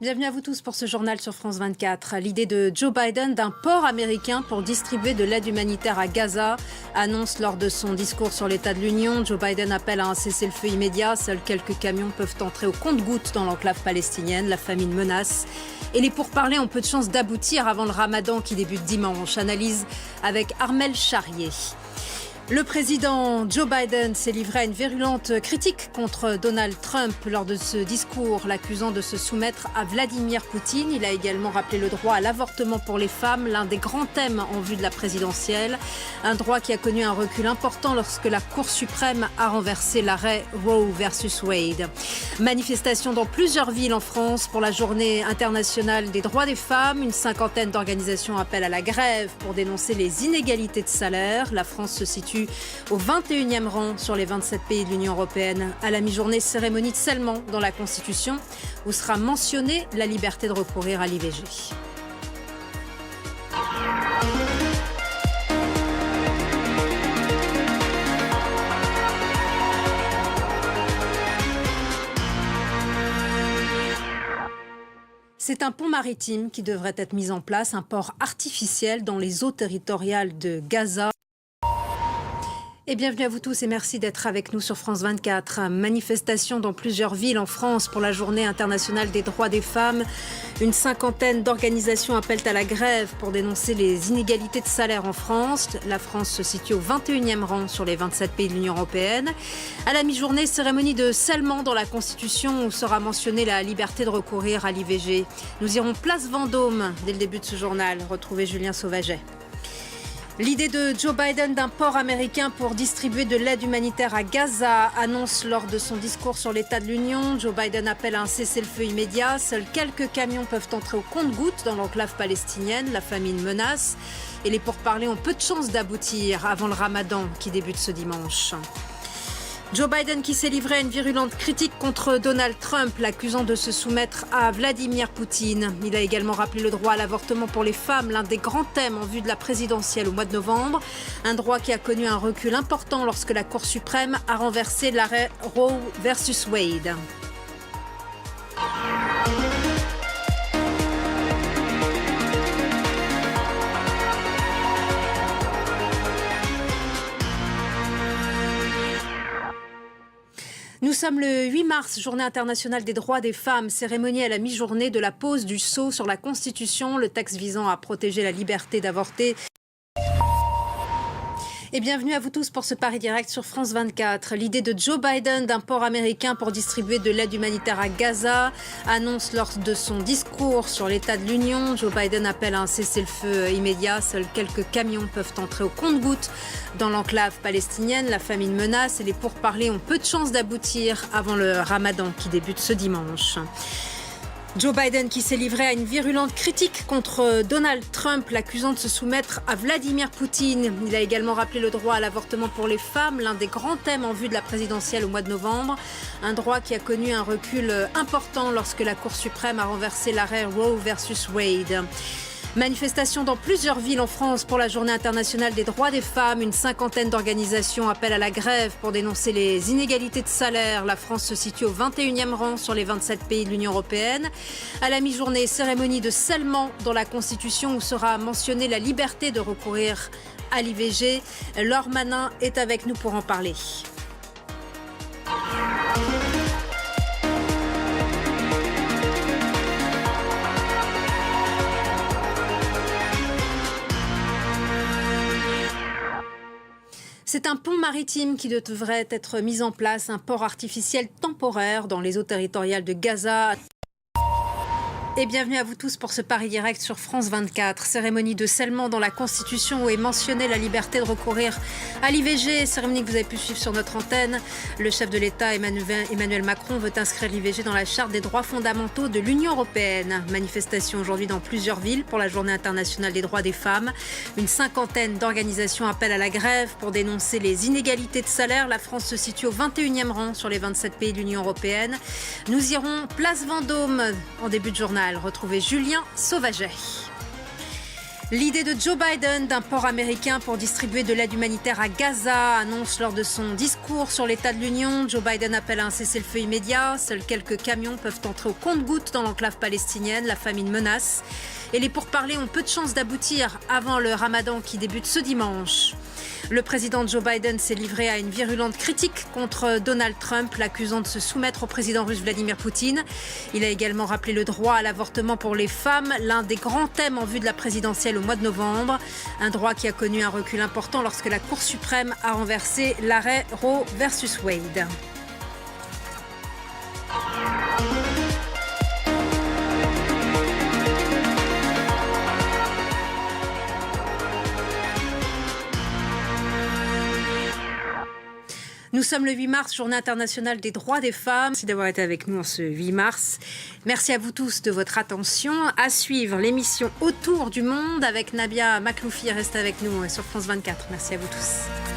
Bienvenue à vous tous pour ce journal sur France 24. L'idée de Joe Biden d'un port américain pour distribuer de l'aide humanitaire à Gaza annonce lors de son discours sur l'état de l'Union. Joe Biden appelle à un cessez-le-feu immédiat. Seuls quelques camions peuvent entrer au compte-gouttes dans l'enclave palestinienne. La famine menace. Et les pourparlers ont peu de chances d'aboutir avant le ramadan qui débute dimanche. Analyse avec Armel Charrier. Le président Joe Biden s'est livré à une virulente critique contre Donald Trump lors de ce discours, l'accusant de se soumettre à Vladimir Poutine. Il a également rappelé le droit à l'avortement pour les femmes, l'un des grands thèmes en vue de la présidentielle. Un droit qui a connu un recul important lorsque la Cour suprême a renversé l'arrêt Roe versus Wade. Manifestation dans plusieurs villes en France pour la journée internationale des droits des femmes. Une cinquantaine d'organisations appellent à la grève pour dénoncer les inégalités de salaire. La France se situe au 21e rang sur les 27 pays de l'Union européenne. À la mi-journée, cérémonie de scellement dans la Constitution où sera mentionnée la liberté de recourir à l'IVG. C'est un pont maritime qui devrait être mis en place, un port artificiel dans les eaux territoriales de Gaza. Et bienvenue à vous tous et merci d'être avec nous sur France 24. Manifestation dans plusieurs villes en France pour la journée internationale des droits des femmes. Une cinquantaine d'organisations appellent à la grève pour dénoncer les inégalités de salaire en France. La France se situe au 21e rang sur les 27 pays de l'Union européenne. À la mi-journée, cérémonie de scellement dans la Constitution où sera mentionnée la liberté de recourir à l'IVG. Nous irons place Vendôme dès le début de ce journal. Retrouvez Julien Sauvaget. L'idée de Joe Biden d'un port américain pour distribuer de l'aide humanitaire à Gaza annonce lors de son discours sur l'état de l'Union. Joe Biden appelle à un cessez-le-feu immédiat. Seuls quelques camions peuvent entrer au compte-gouttes dans l'enclave palestinienne. La famine menace et les pourparlers ont peu de chances d'aboutir avant le ramadan qui débute ce dimanche. Joe Biden qui s'est livré à une virulente critique contre Donald Trump, l'accusant de se soumettre à Vladimir Poutine. Il a également rappelé le droit à l'avortement pour les femmes, l'un des grands thèmes en vue de la présidentielle au mois de novembre. Un droit qui a connu un recul important lorsque la Cour suprême a renversé l'arrêt Roe versus Wade. Nous sommes le 8 mars, journée internationale des droits des femmes, cérémonie à la mi-journée de la pose du sceau sur la Constitution, le texte visant à protéger la liberté d'avorter. Et bienvenue à vous tous pour ce Paris Direct sur France 24. L'idée de Joe Biden d'un port américain pour distribuer de l'aide humanitaire à Gaza annonce lors de son discours sur l'état de l'Union. Joe Biden appelle à un cessez-le-feu immédiat. Seuls quelques camions peuvent entrer au compte-gouttes dans l'enclave palestinienne. La famine menace et les pourparlers ont peu de chances d'aboutir avant le ramadan qui débute ce dimanche. Joe Biden qui s'est livré à une virulente critique contre Donald Trump, l'accusant de se soumettre à Vladimir Poutine. Il a également rappelé le droit à l'avortement pour les femmes, l'un des grands thèmes en vue de la présidentielle au mois de novembre. Un droit qui a connu un recul important lorsque la Cour suprême a renversé l'arrêt Roe versus Wade. Manifestation dans plusieurs villes en France pour la journée internationale des droits des femmes. Une cinquantaine d'organisations appellent à la grève pour dénoncer les inégalités de salaire. La France se situe au 21e rang sur les 27 pays de l'Union européenne. À la mi-journée, cérémonie de scellement dans la Constitution où sera mentionnée la liberté de recourir à l'IVG. Laure Manin est avec nous pour en parler. C'est un pont maritime qui devrait être mis en place, un port artificiel temporaire dans les eaux territoriales de Gaza. Et bienvenue à vous tous pour ce Paris Direct sur France 24. Cérémonie de scellement dans la Constitution où est mentionnée la liberté de recourir à l'IVG. Cérémonie que vous avez pu suivre sur notre antenne. Le chef de l'État, Emmanuel Macron, veut inscrire l'IVG dans la Charte des droits fondamentaux de l'Union européenne. Manifestation aujourd'hui dans plusieurs villes pour la Journée internationale des droits des femmes. Une cinquantaine d'organisations appellent à la grève pour dénoncer les inégalités de salaire. La France se situe au 21e rang sur les 27 pays de l'Union européenne. Nous irons place Vendôme en début de journal. Retrouvez Julien Sauvaget. L'idée de Joe Biden d'un port américain pour distribuer de l'aide humanitaire à Gaza annonce lors de son discours sur l'état de l'Union. Joe Biden appelle à un cessez-le-feu immédiat. Seuls quelques camions peuvent entrer au compte-gouttes dans l'enclave palestinienne. La famine menace. Et les pourparlers ont peu de chances d'aboutir avant le ramadan qui débute ce dimanche. Le président Joe Biden s'est livré à une virulente critique contre Donald Trump, l'accusant de se soumettre au président russe Vladimir Poutine. Il a également rappelé le droit à l'avortement pour les femmes, l'un des grands thèmes en vue de la présidentielle au mois de novembre. Un droit qui a connu un recul important lorsque la Cour suprême a renversé l'arrêt Roe versus Wade. Nous sommes le 8 mars, journée internationale des droits des femmes. Merci d'avoir été avec nous en ce 8 mars. Merci à vous tous de votre attention. À suivre l'émission Autour du monde avec Nabia Makloufi. Restez avec nous sur France 24. Merci à vous tous.